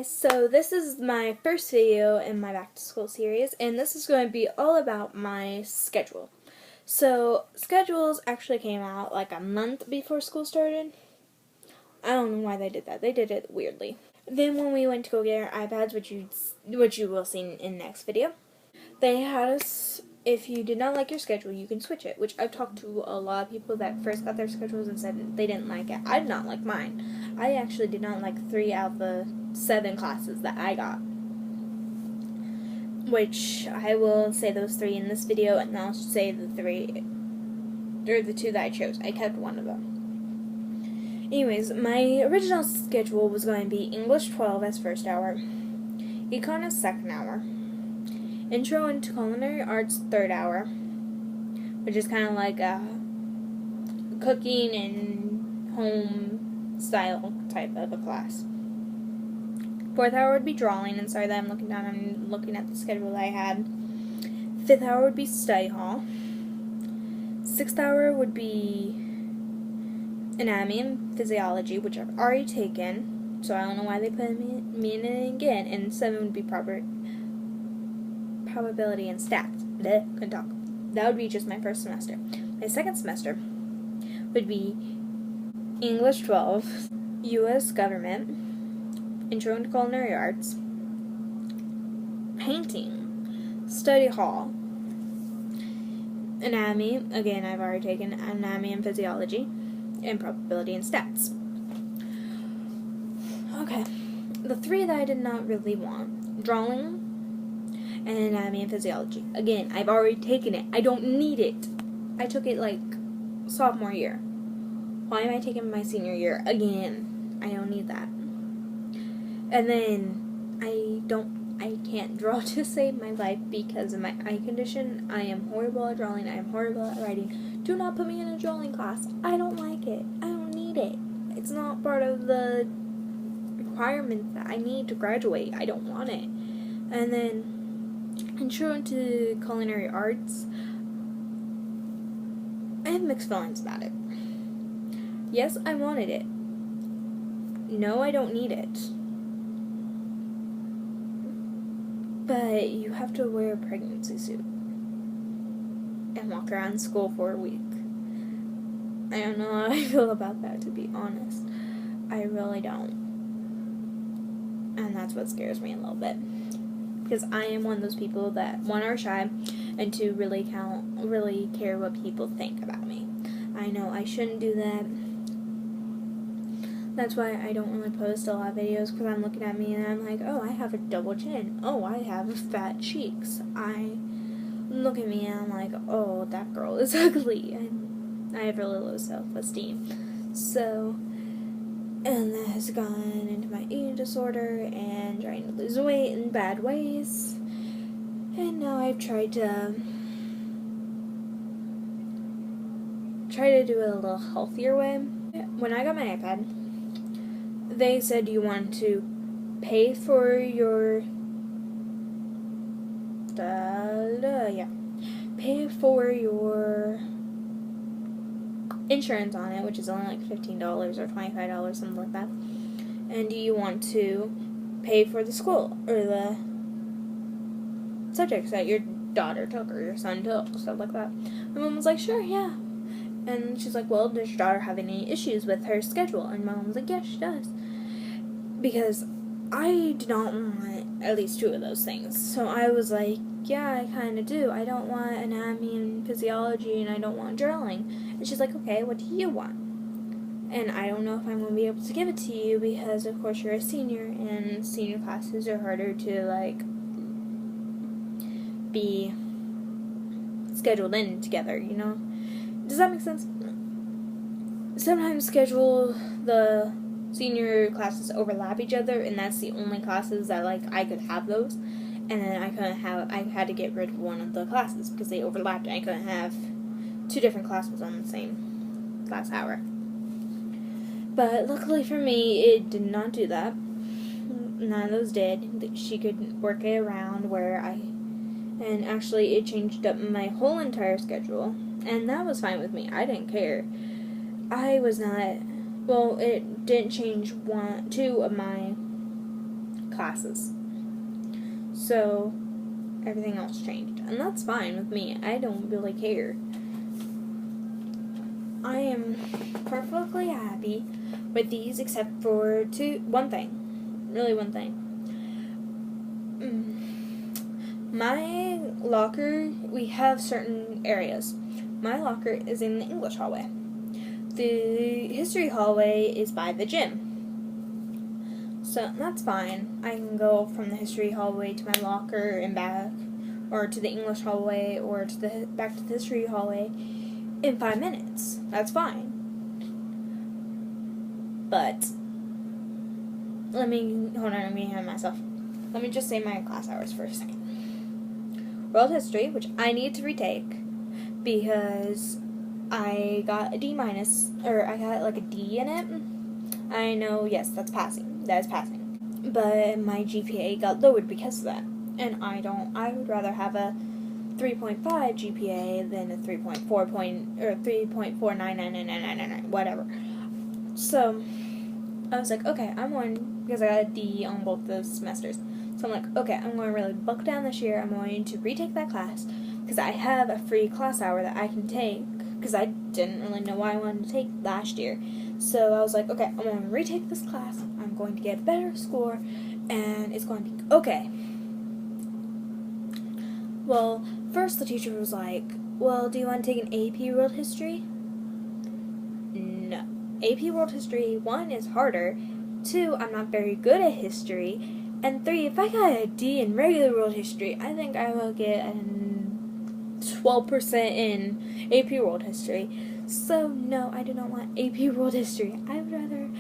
guys, so this is my first video in my back to school series, and this is going to be all about my schedule. So schedules actually came out like a month before school started. I don't know why they did that. They did it weirdly. Then when we went to go get our iPads, which you will see in the next video, they had us, if you did not like your schedule, you can switch it, which I've talked to a lot of people that first got their schedules and said they didn't like it. I did not like mine. I actually did not like 3 out of the 7 classes that I got, which I will say those 3 in this video, and I'll say the 2 that I chose. I kept one of them. Anyways, my original schedule was going to be English 12 as first hour, Econ as second hour, Intro into Culinary Arts third hour, which is kind of like a cooking and home style type of a class. Fourth hour would be drawing, and sorry that I'm looking down, I'm looking at the schedule that I had. Fifth hour would be study hall. Sixth hour would be anatomy and physiology, which I've already taken, so I don't know why they put me in it again. And 7 would be probability and stats. Blech, couldn't talk. That would be just my first semester. My second semester would be English 12, U.S. Government, Intro into Culinary Arts, Painting, Study Hall, Anatomy, again I've already taken Anatomy and Physiology, and Probability and Stats. Okay, the 3 that I did not really want, Drawing, and Anatomy and Physiology. Again, I've already taken it. I don't need it. I took it like sophomore year. Why am I taking my senior year again? I don't need that. And then I can't draw to save my life because of my eye condition. I am horrible at drawing. I am horrible at writing. Do not put me in a drawing class. I don't like it. I don't need it. It's not part of the requirements that I need to graduate. I don't want it. And then Intro into Culinary Arts, I have mixed feelings about it. Yes, I wanted it. No, I don't need it. But you have to wear a pregnancy suit and walk around school for a week. I don't know how I feel about that, to be honest. I really don't. And that's what scares me a little bit. Because I am one of those people that, 1, are shy, and 2, really care what people think about me. I know I shouldn't do that. That's why I don't really post a lot of videos, because I'm looking at me and I'm like, oh, I have a double chin. Oh, I have fat cheeks. I look at me and I'm like, oh, that girl is ugly. And I have really low self-esteem. So, and that has gone into my eating disorder and trying to lose weight in bad ways. And now I've tried to do it a little healthier way. When I got my iPad, they said you want to pay for your insurance on it, which is only like $15 or $25, something like that. And do you want to pay for the school or the subjects that your daughter took or your son took, stuff like that? My mom was like, sure, yeah. And she's like, well, does your daughter have any issues with her schedule? And my mom was like, yes, she does. Because I did not want at least 2 of those things. So I was like, yeah, I kind of do. I don't want anatomy and physiology, and I don't want drawing. And she's like, okay, what do you want? And I don't know if I'm going to be able to give it to you because, of course, you're a senior, and senior classes are harder to, like, be scheduled in together, you know? Does that make sense? Sometimes the senior classes overlap each other, and that's the only classes that, like, I could have those. And then I had to get rid of one of the classes because they overlapped, and I couldn't have 2 different classes on the same class hour. But luckily for me, it did not do that. None of those did. She could work it around and actually it changed up my whole entire schedule, and that was fine with me. I didn't care. It didn't change 2 of my classes. So everything else changed. And that's fine with me. I don't really care. I am perfectly happy with these except for one thing. Really one thing. My locker, we have certain areas. My locker is in the English hallway. The history hallway is by the gym. So that's fine. I can go from the history hallway to my locker and back, or to the English hallway, or to back to the history hallway in 5 minutes. That's fine. But let me hand myself. Let me just say my class hours for a second. World History, which I need to retake because I got a D-, or I got like a D in it. I know, yes, that's passing. That is passing. But my GPA got lowered because of that. And I would rather have a 3.5 GPA than a 3.499999, whatever. So I was like, okay, I'm going, because I got a D on both those semesters. So I'm like, okay, I'm going to really buckle down this year. I'm going to retake that class because I have a free class hour that I can take because I didn't really know what I wanted to take last year. So I was like, okay, I'm going to retake this class. I'm going to get a better score and it's going to be okay. Well, first the teacher was like, well, do you want to take an AP World History? No. AP World History, 1, is harder. 2, I'm not very good at history. And 3, if I got a D in regular World History, I think I will get a 12% in AP World History. So, no, I do not want AP World History. I would rather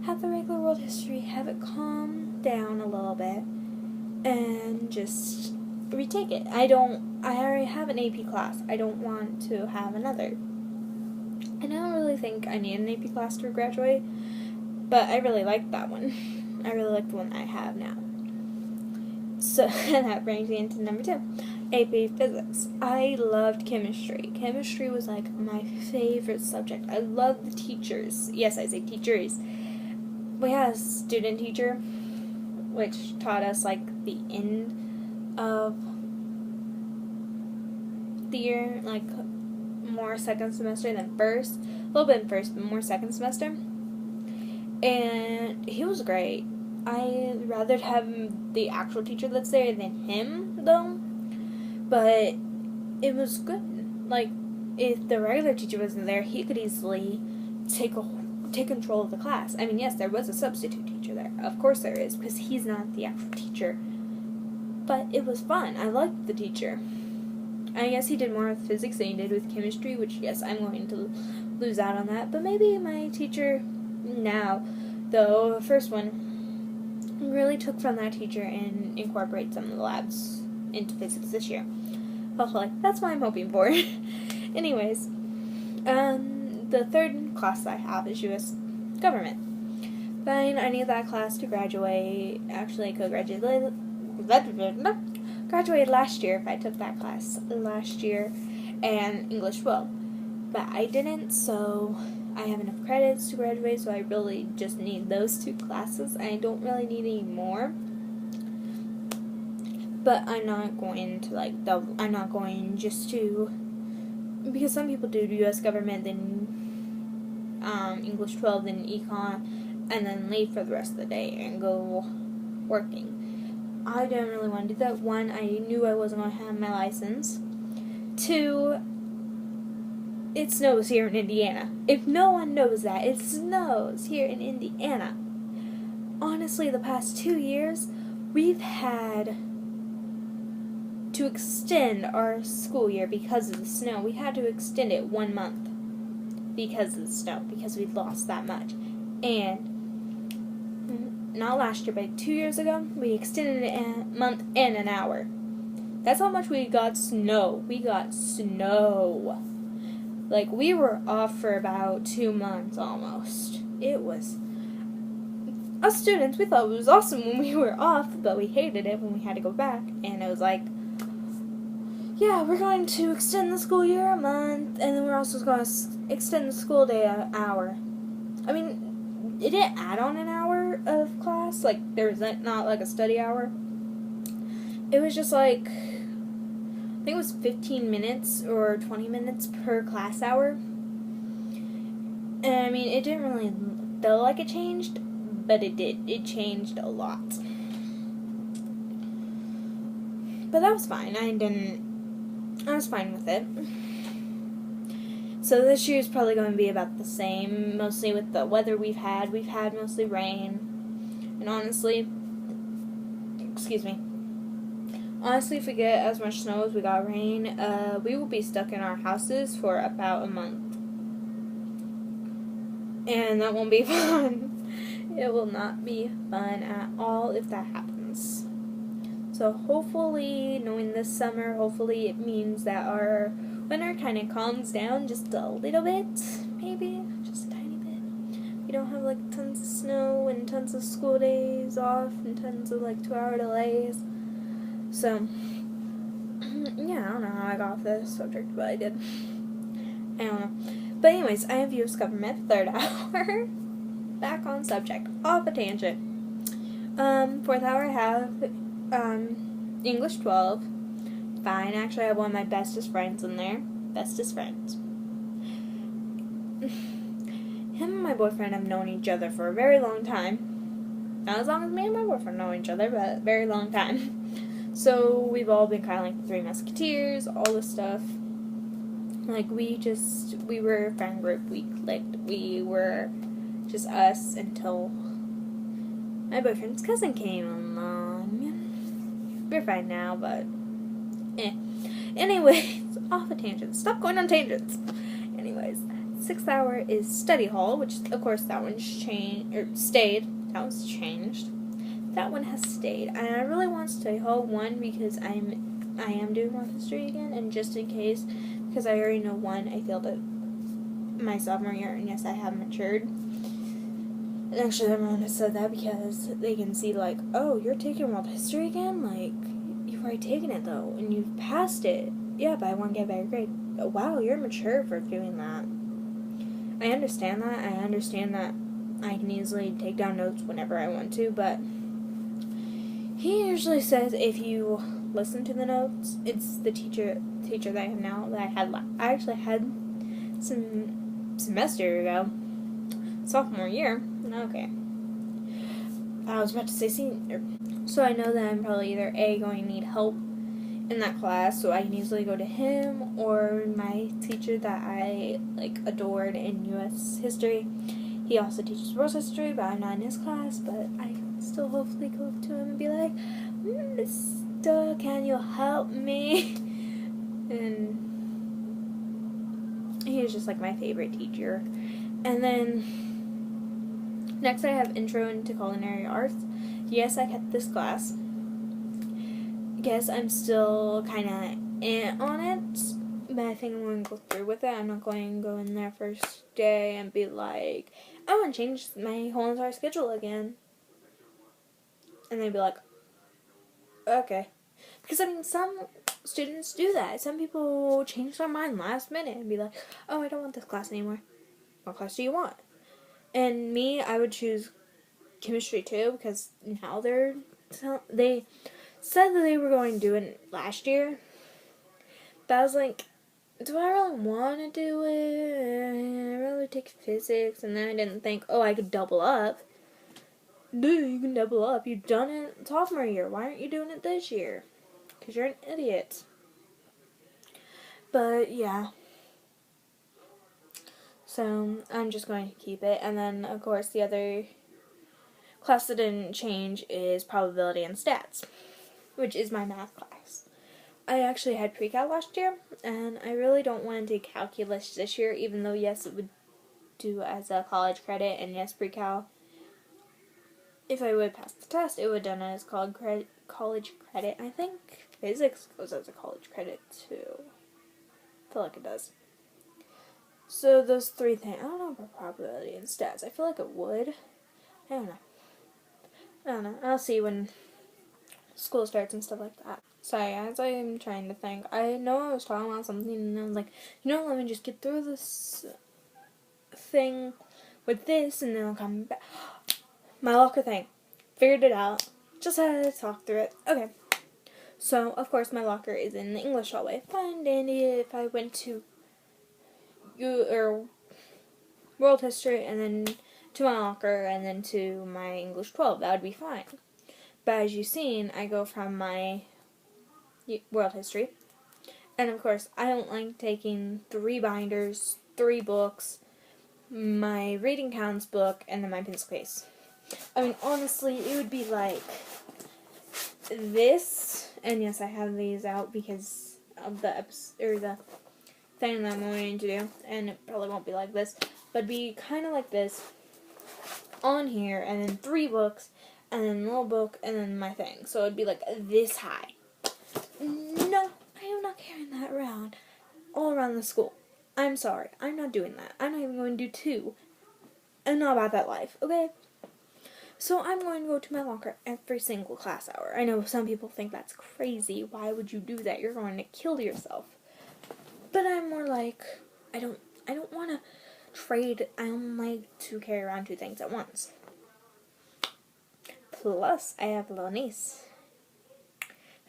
have the regular World History, have it calm down a little bit, and just retake it. I already have an AP class. I don't want to have another. And I don't really think I need an AP class to graduate, but I really like that one. I really like the one I have now. So that brings me into number 2, AP Physics. I loved chemistry. Chemistry was like my favorite subject. I loved the teachers. Yes, I say teachers. We had a student teacher, which taught us like the end of the year, like more second semester than first. A little bit in first, but more second semester. And he was great. I'd rather have the actual teacher that's there than him, though. But it was good. Like, if the regular teacher wasn't there, he could easily take control of the class. I mean, yes, there was a substitute teacher there. Of course there is, because he's not the actual teacher. But it was fun. I liked the teacher. I guess he did more with physics than he did with chemistry, which, yes, I'm going to lose out on that. But maybe my teacher now, though, the first one, really took from that teacher and incorporate some of the labs into physics this year. Hopefully. That's what I'm hoping for. Anyways, the third class I have is U.S. Government. Fine, I need that class to graduate. Actually, I could graduated last year if I took that class last year, and English 12. But I didn't, so I have enough credits to graduate, so I really just need those 2 classes. I don't really need any more. But I'm not going to I'm not going just to, because some people do U.S. Government, then English 12, then Econ, and then leave for the rest of the day and go working. I didn't really want to do that. 1, I knew I wasn't going to have my license. 2, it snows here in Indiana. If no one knows that, it snows here in Indiana. Honestly, the past 2 years, we've had to extend our school year because of the snow. We had to extend it 1 month because of the snow, because we lost that much. And not last year, but 2 years ago, we extended it a month and an hour. That's how much we got snow. We got snow. Like, we were off for about 2 months almost. It was, us students, we thought it was awesome when we were off, but we hated it when we had to go back. And it was like, yeah, we're going to extend the school year a month, and then we're also going to extend the school day an hour. I mean, it didn't add on an hour hour of class. Like, there was not like a study hour. It was just like, I think it was 15 minutes or 20 minutes per class hour. And I mean, it didn't really feel like it changed, but it did. It changed a lot. But that was fine. I was fine with it. So this year is probably going to be about the same, mostly with the weather we've had. We've had mostly rain. And honestly, if we get as much snow as we got rain, we will be stuck in our houses for about a month. And that won't be fun. It will not be fun at all if that happens. So hopefully, knowing this summer, hopefully it means that our winter kind of calms down just a little bit, maybe, just a tiny bit. We don't have like tons of snow and tons of school days off and tons of like 2-hour delays. So, yeah, I don't know how I got off this subject, but I did. I don't know. But anyways, I have U.S. Government, 3rd hour. Back on subject. Off a tangent. 4th hour I have English 12. Fine. Actually, I have one of my bestest friends in there. Bestest friends. Him and my boyfriend have known each other for a very long time. Not as long as me and my boyfriend know each other, but a very long time. So we've all been kind of like the Three Musketeers, all this stuff. Like, we were a friend group, we clicked, we were just us until my boyfriend's cousin came along. We're fine now, but, Anyways, off a tangent. Stop going on tangents. Anyways, 6th hour is study hall, which, of course, that one's stayed. That one's changed. That one has stayed. And I really want study hall, one, because I am doing world history again, and just in case, because I already know one, I failed it my sophomore year, and yes, I have matured. And actually, everyone has said that because they can see, like, oh, you're taking world history again? Like, you've already taken it, though, and you've passed it. Yeah, but I want to get a better grade. Oh, wow, you're mature for doing that. I understand that. I understand that I can easily take down notes whenever I want to, but he usually says if you listen to the notes, it's the teacher that I have now that I actually had some semester ago, sophomore year. Okay, I was about to say senior. So I know that I'm probably either going to need help in that class, so I can easily go to him, or my teacher that I adored in U.S. history. He also teaches world history, but I'm not in his class. But I can still hopefully go up to him and be like, Mister, can you help me? And he was just like my favorite teacher. And then next I have Intro into Culinary Arts. Yes, I kept this class. Guess I'm still kind of on it, but I think I'm going to go through with it. I'm not going to go in there first day and be like, I want to change my whole entire schedule again. And they'd be like, okay. Because, I mean, some students do that. Some people change their mind last minute and be like, oh, I don't want this class anymore. What class do you want? And me, I would choose chemistry too, because now they said that they were going to do it last year. But I was like, do I really want to do it? I really take physics, and then I didn't think, oh, I could double up. Dude, you can double up. You've done it sophomore year. Why aren't you doing it this year? Because you're an idiot. But, yeah. So, I'm just going to keep it. And then, of course, the other class that didn't change is probability and stats, which is my math class. I actually had pre-cal last year, and I really don't want to do calculus this year, even though, yes, it would do as a college credit, and yes, pre-cal, if I would pass the test, it would done as college credit. I think physics goes as a college credit, too. I feel like it does. So those three things, I don't know about probability and stats. I feel like it would. I don't know. I'll see when school starts and stuff like that. Sorry, as I'm trying to think, I know I was talking about something and I was like, let me just get through this thing with this and then I'll come back. my locker thing. Figured it out. Just had to talk through it. Okay. So, of course, my locker is in the English hallway. Fine, dandy. If I went to world history and then to my locker and then to my English 12, that would be fine. But as you've seen, I go from my world history. And, of course, I don't like taking 3 binders, 3 books, my reading counts book, and then my pencil case. I mean, honestly, it would be like this, and yes, I have these out because of the the thing that I'm going to do, and it probably won't be like this, but it'd be kind of like this on here, and then 3 books, and then a little book, and then my thing. So it'd be like this high. No, I am not carrying that around all around the school. I'm sorry, I'm not doing that. I'm not even going to do 2. I'm not about that life, okay? So I'm going to go to my locker every single class hour. I know some people think that's crazy. Why would you do that? You're going to kill yourself. But I'm more like, I don't want to trade. I don't like to carry around 2 things at once. Plus, I have a little niece.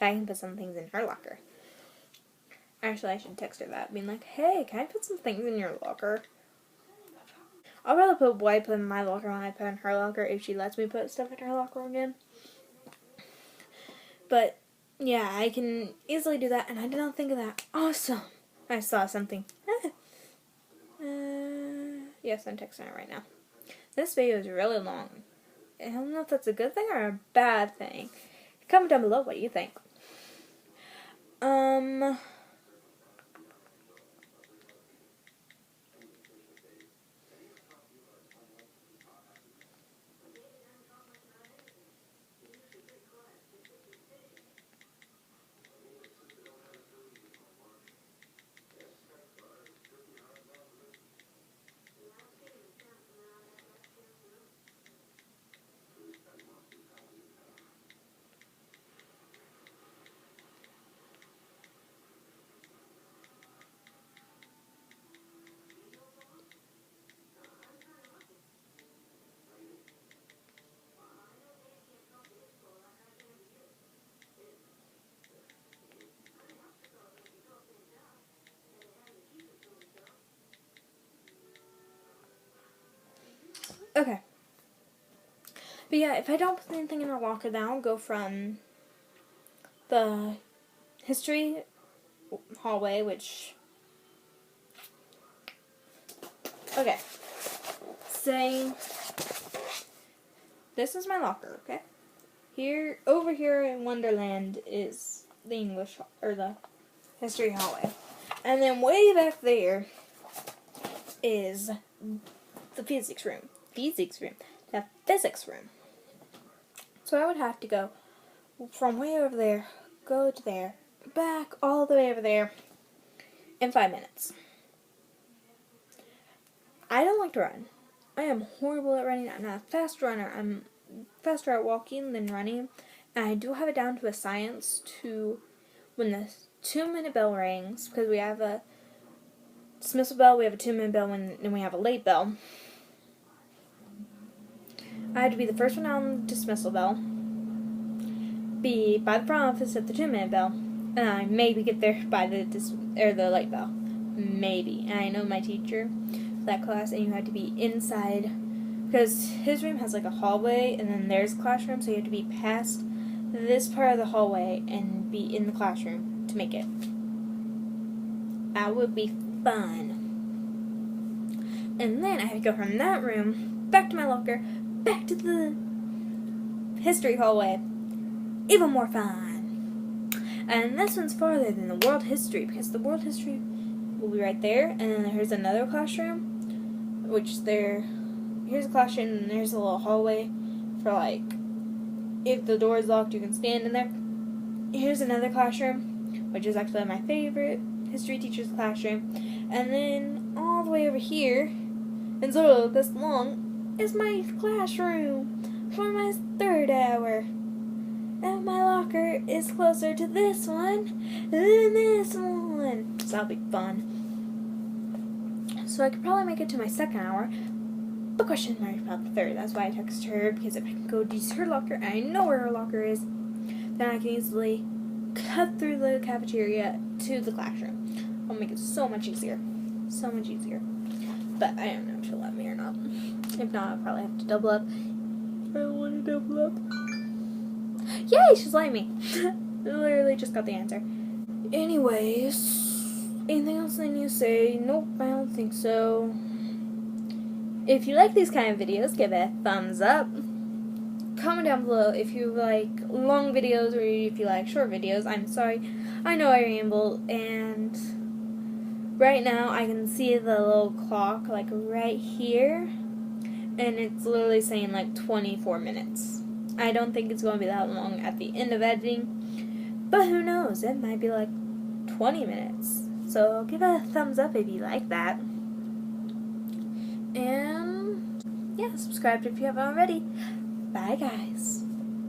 I can put some things in her locker. Actually, I should text her that, being like, hey, can I put some things in your locker? I'll rather put what I put in my locker when I put in her locker if she lets me put stuff in her locker again. But, yeah, I can easily do that, and I did not think of that. Awesome! I saw something. Yes, I'm texting her right now. This video is really long. I don't know if that's a good thing or a bad thing. Comment down below what you think. Okay. But yeah, if I don't put anything in her locker, then I'll go from the history hallway, which... Okay. Say... This is my locker, okay? Over here in Wonderland is the English, or the history hallway. And then way back there is the physics room. The physics room. So I would have to go from way over there, go to there, back all the way over there in 5 minutes. I don't like to run. I am horrible at running. I'm not a fast runner. I'm faster at walking than running. And I do have it down to a science to when the 2-minute bell rings, because we have a dismissal bell, we have a 2-minute bell, and then we have a late bell. I had to be the first one on the dismissal bell, be by the front office at the 2-minute bell, and I maybe get there by the late bell. Maybe. And I know my teacher for that class, and you had to be inside, because his room has like a hallway, and then there's a classroom, so you have to be past this part of the hallway and be in the classroom to make it. That would be fun. And then I had to go from that room back to my locker, back to the history hallway. Even more fun. And this one's farther than the world history, because the world history will be right there, and then here's another classroom, here's a classroom, and there's a little hallway for, like, if the door is locked, you can stand in there. Here's another classroom, which is actually my favorite history teacher's classroom. And then all the way over here, and so this long, is my classroom for my 3rd hour. And my locker is closer to this one than this one. So that'll be fun. So I could probably make it to my 2nd hour But question mark about the third. That's why I texted her, because if I can go use her locker, I know where her locker is, then I can easily cut through the cafeteria to the classroom. I'll make it so much easier. So much easier. But I don't know if she'll let me or not. If not, I'll probably have to double up. I don't want to double up. Yay, she's letting me. Literally just got the answer. Anyways, anything else I need to say? Nope, I don't think so. If you like these kind of videos, give it a thumbs up. Comment down below if you like long videos or if you like short videos. I'm sorry, I know I ramble, and right now I can see the little clock like right here, and it's literally saying like 24 minutes. I don't think it's going to be that long at the end of editing, but who knows, it might be like 20 minutes. So give it a thumbs up if you like that. And yeah, subscribe if you haven't already. Bye, guys.